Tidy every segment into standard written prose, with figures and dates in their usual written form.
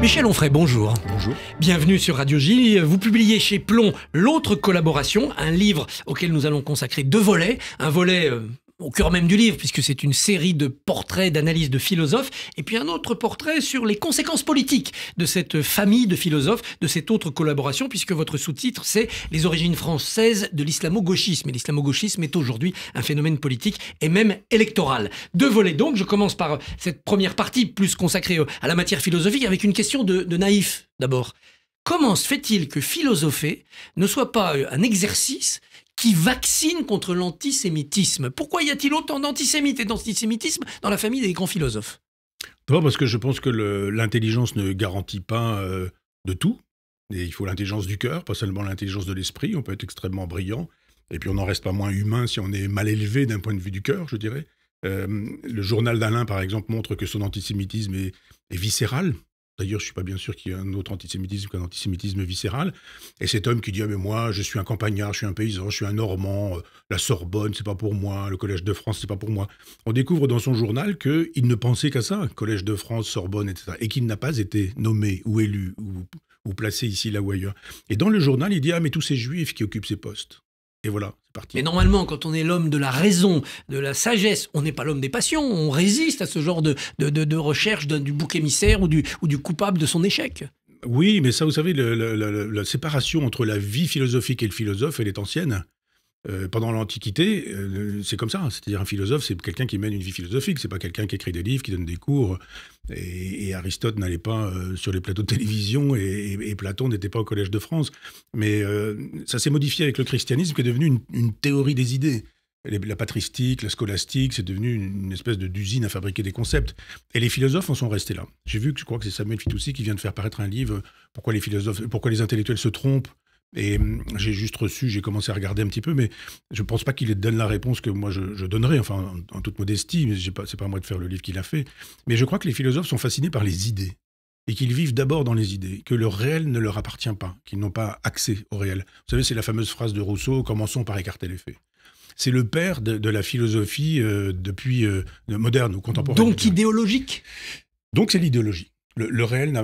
Michel Onfray, bonjour. Bonjour. Bienvenue sur Radio J. Vous publiez chez Plomb L'autre collaboration, un livre auquel nous allons consacrer 2 volets. Un volet au cœur même du livre, puisque c'est une série de portraits, d'analyses de philosophes, et puis un autre portrait sur les conséquences politiques de cette famille de philosophes, de cette autre collaboration, puisque votre sous-titre, c'est « Les origines françaises de l'islamo-gauchisme ». Et l'islamo-gauchisme est aujourd'hui un phénomène politique et même électoral. 2 volets donc. Je commence par cette première partie, plus consacrée à la matière philosophique, avec une question de naïf, d'abord. Comment se fait-il que philosopher ne soit pas un exercice qui vaccine contre l'antisémitisme? Pourquoi y a-t-il autant d'antisémites et d'antisémitisme dans la famille des grands philosophes? D'abord parce que je pense que l'intelligence ne garantit pas de tout. Et il faut l'intelligence du cœur, pas seulement l'intelligence de l'esprit. On peut être extrêmement brillant. Et puis on n'en reste pas moins humain si on est mal élevé d'un point de vue du cœur, je dirais. Le journal d'Alain, par exemple, montre que son antisémitisme est viscéral. D'ailleurs, je ne suis pas bien sûr qu'il y ait un autre antisémitisme qu'un antisémitisme viscéral. Et cet homme qui dit « Ah mais moi, je suis un campagnard, je suis un paysan, je suis un Normand, la Sorbonne, c'est pas pour moi, le Collège de France, c'est pas pour moi ». On découvre dans son journal qu'il ne pensait qu'à ça, Collège de France, Sorbonne, etc. Et qu'il n'a pas été nommé ou élu ou placé ici, là ou ailleurs. Et dans le journal, il dit « Ah mais tous ces juifs qui occupent ces postes ». Et voilà, c'est parti. Mais normalement, quand on est l'homme de la raison, de la sagesse, on n'est pas l'homme des passions. On résiste à ce genre de recherche du bouc émissaire ou du coupable de son échec. Oui, mais ça, vous savez, la séparation entre la vie philosophique et le philosophe, elle est ancienne. Pendant l'Antiquité, c'est comme ça. C'est-à-dire un philosophe, c'est quelqu'un qui mène une vie philosophique. C'est pas quelqu'un qui écrit des livres, qui donne des cours. Et Aristote n'allait pas sur les plateaux de télévision et Platon n'était pas au Collège de France. Mais ça s'est modifié avec le christianisme, qui est devenu une théorie des idées. La patristique, la scolastique, c'est devenu une espèce d'usine à fabriquer des concepts. Et les philosophes en sont restés là. J'ai vu que je crois que c'est Samuel Fitoussi qui vient de faire paraître un livre « Pourquoi les intellectuels se trompent ». Et j'ai commencé à regarder un petit peu, mais je ne pense pas qu'il donne la réponse que moi je donnerais, enfin en toute modestie, mais c'est pas à moi de faire le livre qu'il a fait. Mais je crois que les philosophes sont fascinés par les idées, et qu'ils vivent d'abord dans les idées, que le réel ne leur appartient pas, qu'ils n'ont pas accès au réel. Vous savez, c'est la fameuse phrase de Rousseau, « Commençons par écarter les faits ». C'est le père de la philosophie depuis moderne ou contemporaine. Donc idéologique. Donc c'est l'idéologie. Le réel,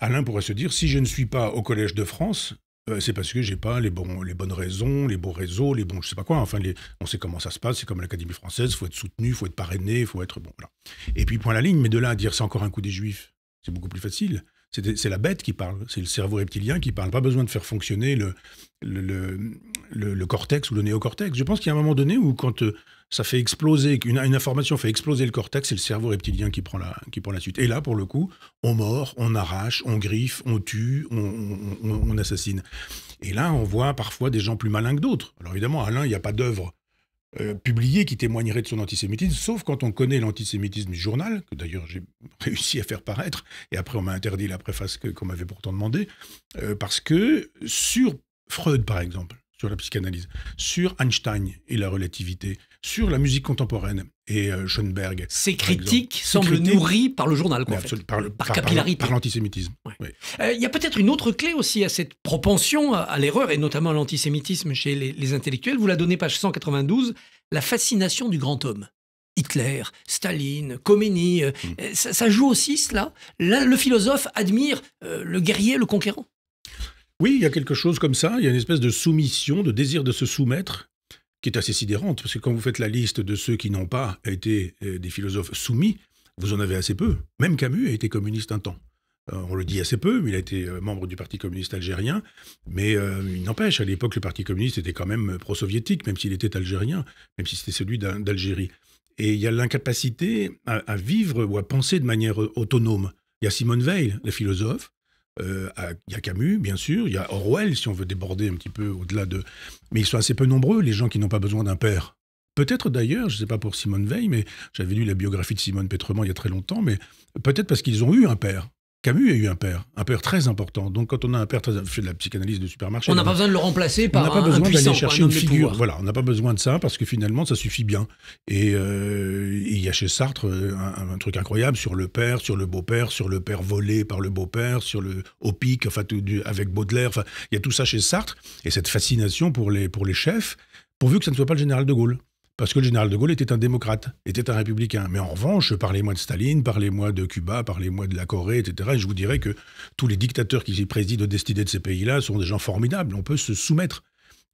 Alain pourrait se dire, si je ne suis pas au Collège de France, c'est parce que j'ai pas les bonnes raisons, les bons réseaux, les bons je sais pas quoi. Enfin, on sait comment ça se passe. C'est comme à l'Académie française. Il faut être soutenu, il faut être parrainé, il faut être bon. Voilà. Et puis point à la ligne. Mais de là à dire c'est encore un coup des Juifs, c'est beaucoup plus facile. C'est la bête qui parle. C'est le cerveau reptilien qui parle. Pas besoin de faire fonctionner le cortex ou le néocortex. Je pense qu'il y a un moment donné où quand ça fait exploser, une information fait exploser le cortex, c'est le cerveau reptilien qui prend la suite. Et là, pour le coup, on mord, on arrache, on griffe, on tue, on assassine. Et là, on voit parfois des gens plus malins que d'autres. Alors évidemment, Alain, il n'y a pas d'œuvre publiée qui témoignerait de son antisémitisme, sauf quand on connaît l'antisémitisme du journal, que d'ailleurs j'ai réussi à faire paraître, et après on m'a interdit la préface qu'on m'avait pourtant demandé, parce que sur Freud, par exemple, sur la psychanalyse, sur Einstein et la relativité, sur la musique contemporaine et Schoenberg. Ces critiques semblent nourries par le journal, quoi, en fait. Par capillarité. Par l'antisémitisme. Ouais. Oui. Y a peut-être une autre clé aussi à cette propension à l'erreur, et notamment à l'antisémitisme chez les intellectuels. Vous la donnez page 192, la fascination du grand homme. Hitler, Staline, Khomeini, ça joue aussi cela. Là, le philosophe admire le guerrier, le conquérant. Oui, il y a quelque chose comme ça, il y a une espèce de soumission, de désir de se soumettre, qui est assez sidérante, parce que quand vous faites la liste de ceux qui n'ont pas été des philosophes soumis, vous en avez assez peu. Même Camus a été communiste un temps. On le dit assez peu, mais il a été membre du Parti communiste algérien, mais il n'empêche, à l'époque, le Parti communiste était quand même pro-soviétique, même s'il était algérien, même si c'était celui d'Algérie. Et il y a l'incapacité à vivre ou à penser de manière autonome. Il y a Simone Weil, la philosophe, il y a Camus, bien sûr, il y a Orwell, si on veut déborder un petit peu au-delà de... Mais ils sont assez peu nombreux, les gens qui n'ont pas besoin d'un père. Peut-être d'ailleurs, je ne sais pas pour Simone Weil, mais j'avais lu la biographie de Simone Pétrement il y a très longtemps, mais peut-être parce qu'ils ont eu un père. Camus a eu un père très important. Donc quand on a un père très... fait de la psychanalyse de supermarché... On n'a pas besoin de le remplacer par un puissant. On n'a pas besoin d'aller chercher une figure. Pouvoir. Voilà, on n'a pas besoin de ça parce que finalement, ça suffit bien. Et il y a chez Sartre un truc incroyable sur le père, sur le beau-père, sur le père volé par le beau-père, sur le au pic, enfin, avec Baudelaire. Enfin, il y a tout ça chez Sartre. Et cette fascination pour les chefs, pourvu que ça ne soit pas le général de Gaulle. parce que le général de Gaulle était un démocrate, était un républicain. Mais en revanche, parlez-moi de Staline, parlez-moi de Cuba, parlez-moi de la Corée, etc. Et je vous dirais que tous les dictateurs qui président aux destinées de ces pays-là sont des gens formidables. On peut se soumettre.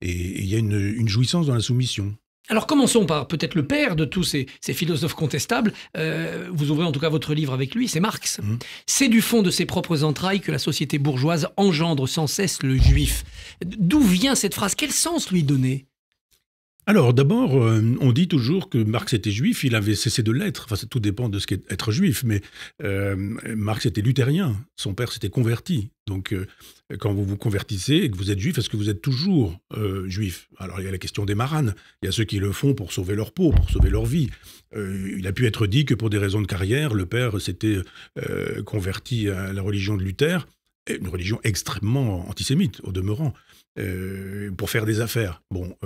Et il y a une jouissance dans la soumission. Alors commençons par peut-être le père de tous ces philosophes contestables. Vous ouvrez en tout cas votre livre avec lui, c'est Marx. C'est du fond de ses propres entrailles que la société bourgeoise engendre sans cesse le juif. D'où vient cette phrase? Quel sens lui donner? Alors d'abord, on dit toujours que Marx était juif, il avait cessé de l'être. Enfin, tout dépend de ce qu'est être juif, mais Marx était luthérien, son père s'était converti. Donc quand vous vous convertissez et que vous êtes juif, est-ce que vous êtes toujours juif? Alors il y a la question des maranes, il y a ceux qui le font pour sauver leur peau, pour sauver leur vie. Il a pu être dit que pour des raisons de carrière, le père s'était converti à la religion de Luther, une religion extrêmement antisémite au demeurant, pour faire des affaires. Bon,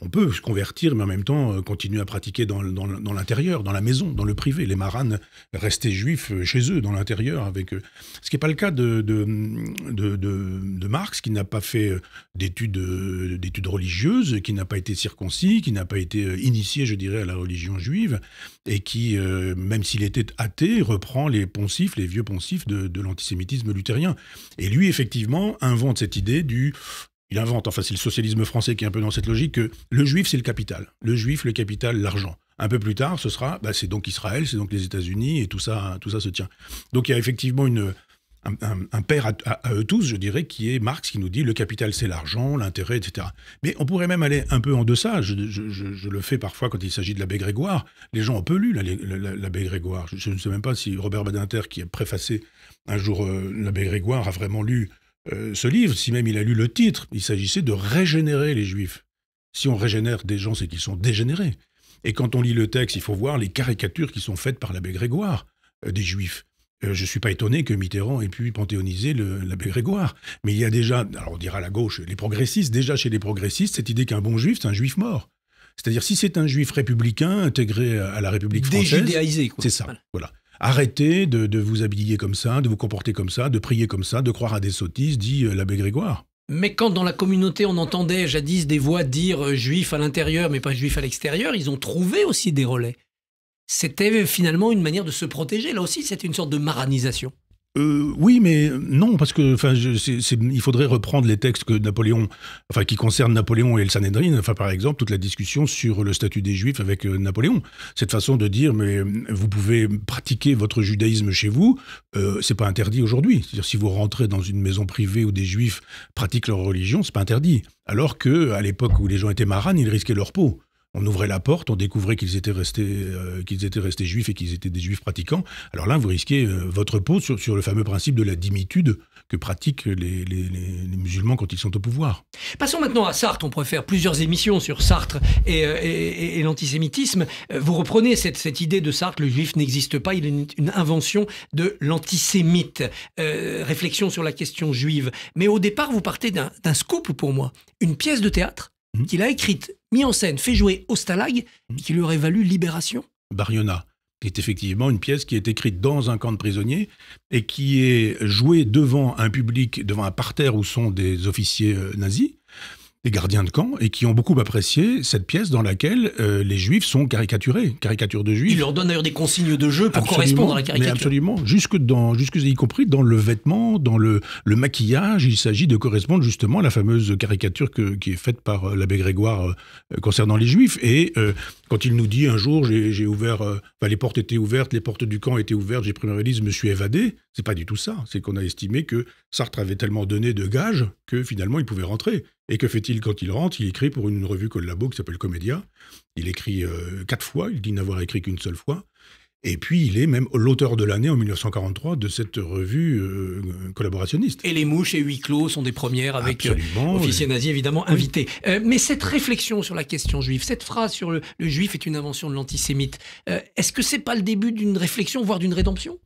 on peut se convertir, mais en même temps continuer à pratiquer dans l'intérieur, dans la maison, dans le privé. Les maranes restaient juifs chez eux, dans l'intérieur, avec eux. Ce qui n'est pas le cas de Marx, qui n'a pas fait d'études religieuses, qui n'a pas été circoncis, qui n'a pas été initié, je dirais, à la religion juive, et qui, même s'il était athée, reprend les poncifs, les vieux poncifs de l'antisémitisme luthérien. Et lui, effectivement, invente cette idée il invente, enfin c'est le socialisme français qui est un peu dans cette logique, que le juif c'est le capital. Le juif, le capital, l'argent. Un peu plus tard, ce sera, c'est donc Israël, c'est donc les États-Unis, et tout ça se tient. Donc il y a effectivement un père à eux tous, je dirais, qui est Marx, qui nous dit le capital c'est l'argent, l'intérêt, etc. Mais on pourrait même aller un peu en deçà. Je le fais parfois quand il s'agit de l'abbé Grégoire. Les gens ont peu lu l'abbé Grégoire. Je ne sais même pas si Robert Badinter, qui a préfacé un jour l'abbé Grégoire, a vraiment lu ce livre, si même il a lu le titre. Il s'agissait de régénérer les Juifs. Si on régénère des gens, c'est qu'ils sont dégénérés. Et quand on lit le texte, il faut voir les caricatures qui sont faites par l'abbé Grégoire des Juifs. Je ne suis pas étonné que Mitterrand ait pu panthéoniser l'abbé Grégoire. Mais il y a déjà, alors on dira à la gauche, les progressistes, déjà chez les progressistes, cette idée qu'un bon juif, c'est un juif mort. C'est-à-dire, si c'est un juif républicain, intégré à la République française... Déjudéaisé, quoi. C'est ça, voilà. Arrêtez de vous habiller comme ça, de vous comporter comme ça, de prier comme ça, de croire à des sottises, dit l'abbé Grégoire. Mais quand dans la communauté on entendait jadis des voix dire juif à l'intérieur mais pas juif à l'extérieur, ils ont trouvé aussi des relais. C'était finalement une manière de se protéger. Là aussi, c'était une sorte de maranisation. Oui, mais non, parce que il faudrait reprendre les textes qui concernent Napoléon et le Sanhédrin. Enfin, par exemple, toute la discussion sur le statut des Juifs avec Napoléon. Cette façon de dire, mais vous pouvez pratiquer votre judaïsme chez vous, c'est pas interdit aujourd'hui. C'est-à-dire, si vous rentrez dans une maison privée où des Juifs pratiquent leur religion, c'est pas interdit. Alors que à l'époque où les gens étaient maranes, ils risquaient leur peau. On ouvrait la porte, on découvrait qu'ils étaient restés juifs et qu'ils étaient des juifs pratiquants. Alors là, vous risquez votre peau sur le fameux principe de la dimitude que pratiquent les musulmans quand ils sont au pouvoir. Passons maintenant à Sartre. On pourrait faire plusieurs émissions sur Sartre et l'antisémitisme. Vous reprenez cette idée de Sartre, le juif n'existe pas, il est une invention de l'antisémite. Réflexion sur la question juive. Mais au départ, vous partez d'un scoop pour moi. Une pièce de théâtre qu'il a écrite, mis en scène, fait jouer au Stalag, qui lui aurait valu Libération. Bariona, qui est effectivement une pièce qui est écrite dans un camp de prisonniers et qui est jouée devant un public, devant un parterre où sont des officiers nazis, des gardiens de camp, et qui ont beaucoup apprécié cette pièce dans laquelle les juifs sont caricaturés, caricature de juifs. Il leur donne d'ailleurs des consignes de jeu pour correspondre à la caricature. Mais absolument, y compris dans le vêtement, dans le maquillage, il s'agit de correspondre justement à la fameuse caricature qui est faite par l'abbé Grégoire concernant les juifs. Et quand il nous dit un jour, j'ai ouvert, les portes étaient ouvertes, les portes du camp étaient ouvertes, j'ai pris ma valise, je me suis évadé, c'est pas du tout ça. C'est qu'on a estimé que Sartre avait tellement donné de gages que finalement il pouvait rentrer. Et que fait-il quand il rentre? Il écrit pour une revue collabo qui s'appelle Comédia. Il écrit 4 fois, il dit n'avoir écrit qu'une seule fois. Et puis il est même l'auteur de l'année en 1943 de cette revue collaborationniste. Et Les Mouches et Huis Clos sont des premières avec officiers nazis évidemment invités. Mais cette réflexion sur la question juive, cette phrase sur le juif est une invention de l'antisémite, est-ce que c'est pas le début d'une réflexion, voire d'une rédemption?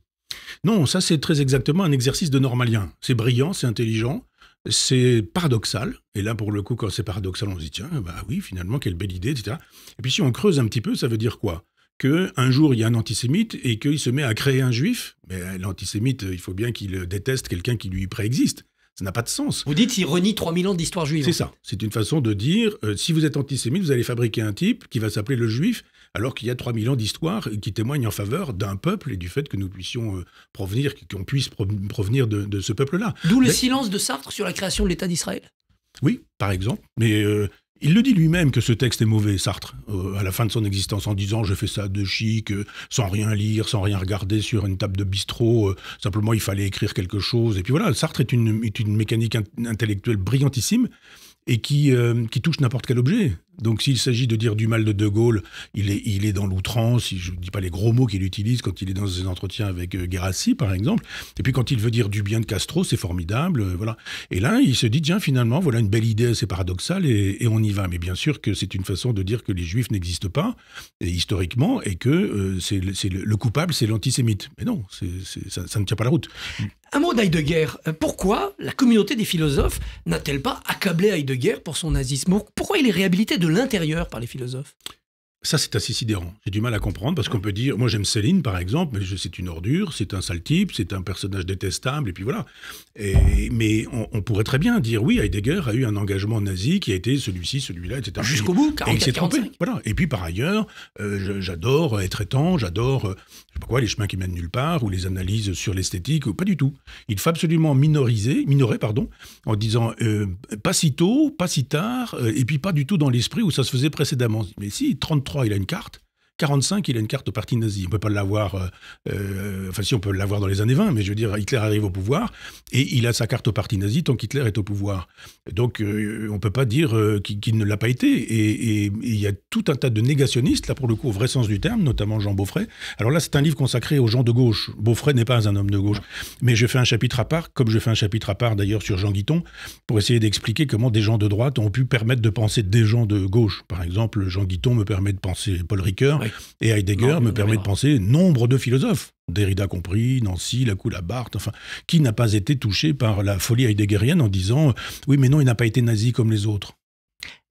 Non, ça c'est très exactement un exercice de normalien. C'est brillant, c'est intelligent. C'est paradoxal, et là pour le coup quand c'est paradoxal on se dit tiens oui finalement quelle belle idée, etc. Et puis si on creuse un petit peu ça veut dire quoi? Qu'un jour il y a un antisémite et qu'il se met à créer un juif, mais l'antisémite il faut bien qu'il déteste quelqu'un qui lui préexiste. Ça n'a pas de sens. Vous dites qu'il renie 3000 ans d'histoire juive. C'est ça. C'est une façon de dire, si vous êtes antisémite, vous allez fabriquer un type qui va s'appeler le juif, alors qu'il y a 3000 ans d'histoire qui témoignent en faveur d'un peuple et du fait que nous puissions provenir, qu'on puisse provenir de ce peuple-là. D'où le silence de Sartre sur la création de l'État d'Israël. Oui, par exemple. Mais il le dit lui-même que ce texte est mauvais, Sartre, à la fin de son existence, en disant « je fais ça de chic, sans rien lire, sans rien regarder sur une table de bistrot, simplement il fallait écrire quelque chose ». Et puis voilà, Sartre est une mécanique intellectuelle brillantissime et qui touche n'importe quel objet. Donc s'il s'agit de dire du mal de De Gaulle, il est dans l'outrance, je ne dis pas les gros mots qu'il utilise quand il est dans ses entretiens avec Guérassi, par exemple. Et puis quand il veut dire du bien de Castro, c'est formidable, voilà. Et là, il se dit, tiens, finalement, voilà une belle idée assez paradoxale et on y va. Mais bien sûr que c'est une façon de dire que les Juifs n'existent pas, et historiquement, et que le coupable, c'est l'antisémite. Mais non, ça ne tient pas la route. Un mot d'Heidegger. Pourquoi la communauté des philosophes n'a-t-elle pas accablé Heidegger pour son nazisme? Pourquoi il est réhabilité de l'intérieur par les philosophes? Ça, c'est assez sidérant. J'ai du mal à comprendre parce qu'on peut dire... Moi, j'aime Céline, par exemple, mais c'est une ordure, c'est un sale type, c'est un personnage détestable, et puis voilà. Mais on pourrait très bien dire, oui, Heidegger a eu un engagement nazi qui a été celui-ci, celui-là, etc. Jusqu'au bout, 44, et il s'est trompé. 45. Voilà. Et puis, par ailleurs, j'adore être étant, j'adore, je sais pas quoi, les chemins qui mènent nulle part, ou les analyses sur l'esthétique, pas du tout. Il faut absolument minorer, en disant pas si tôt, pas si tard, et puis pas du tout dans l'esprit où ça se faisait précédemment. Mais si, 33, il a une carte. 45, il a une carte au parti nazi. On ne peut pas l'avoir... enfin, si, on peut l'avoir dans les années 20, mais je veux dire, Hitler arrive au pouvoir, et il a sa carte au parti nazi tant qu'Hitler est au pouvoir. Donc, on ne peut pas dire qu'il ne l'a pas été. Et il y a tout un tas de négationnistes, là, pour le coup, au vrai sens du terme, notamment Jean Beaufret. Alors là, c'est un livre consacré aux gens de gauche. Beaufret n'est pas un homme de gauche. Mais je fais un chapitre à part, comme je fais un chapitre à part, d'ailleurs, sur Jean Guiton, pour essayer d'expliquer comment des gens de droite ont pu permettre de penser des gens de gauche. Par exemple, Jean Guiton me permet de penser Paul Ricoeur, oui. Et Heidegger me permet de penser nombre de philosophes, Derrida compris, Nancy, Lacoue-Labarthe, enfin, qui n'a pas été touché par la folie heideggerienne en disant « oui, mais non, il n'a pas été nazi comme les autres ».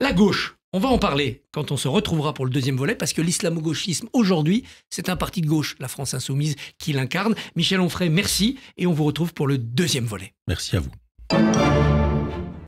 La gauche, on va en parler quand on se retrouvera pour le deuxième volet, parce que l'islamo-gauchisme, aujourd'hui, c'est un parti de gauche, la France insoumise, qui l'incarne. Michel Onfray, merci, et on vous retrouve pour le deuxième volet. Merci à vous.